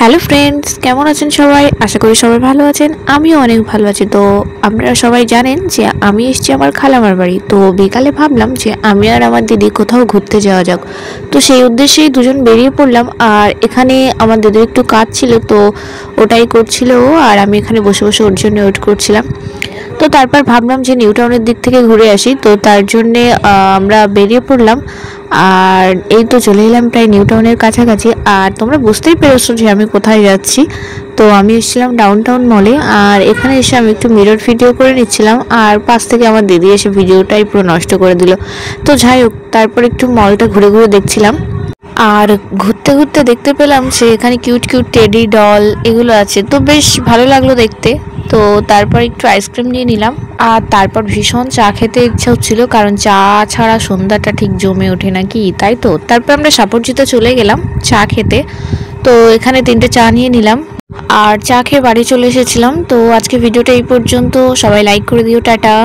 Hello friends, কেমন আছেন সবাই? আশা করি সবাই ভালো আছেন। আমিও অনেক ভালো আছি। তো আপনারা সবাই জানেন যে আমি এসেছি আমার খালামার বাড়ি। তো বিকালে ভাবলাম যে আমি আর আমার দিদি কোথাও ঘুরতে যাওয়া যাক। তো সেই উদ্দেশ্যেই দুজন বেরিয়ে পড়লাম। আর এখানে আমার দিদির একটু কাজ ছিল, তো ওটাই করছিল ও, আর আমি এখানে বসে বসে ওর জন্য ওয়েট করছিলাম। তো তারপর ভাবলাম যে নিউ টাউনের দিক থেকে ঘুরে আসি, তো তার জন্যে আমরা বেরিয়ে পড়লাম। আর এই তো চলে এলাম প্রায় নিউ টাউনের কাছাকাছি। আর তোমরা বুঝতেই পেরেছো যে আমি কোথায় যাচ্ছি। তো আমি এসেছিলাম ডাউন টাউন মলে, আর এখানে এসে আমি একটু মিরর ভিডিও করে নিচ্ছিলাম, আর পাশ থেকে আমার দিদি এসে ভিডিওটাই পুরো নষ্ট করে দিল। তো যাই হোক, তারপর একটু মলটা ঘুরে ঘুরে দেখছিলাম। আর ঘুরতে ঘুরতে দেখতে পেলাম যে এখানে কিউট কিউট টেডি ডল এগুলো আছে, তো বেশ ভালো লাগলো দেখতে। তো তারপর একটু আইসক্রিম নিয়ে নিলাম, আর তারপর ভীষণ চা খেতে ইচ্ছা হচ্ছিল, কারণ চা ছাড়া সন্ধ্যাটা ঠিক জমে ওঠে নাকি, তাই তো। তারপর আমরা সাপরজিতে চলে গেলাম চা খেতে। তো এখানে 3টে চা নিয়ে নিলাম, আর চা খেয়ে বাড়ি চলে এসেছিলাম। তো আজকে ভিডিওটা এই পর্যন্ত, সবাই লাইক করে দিও, টাটা।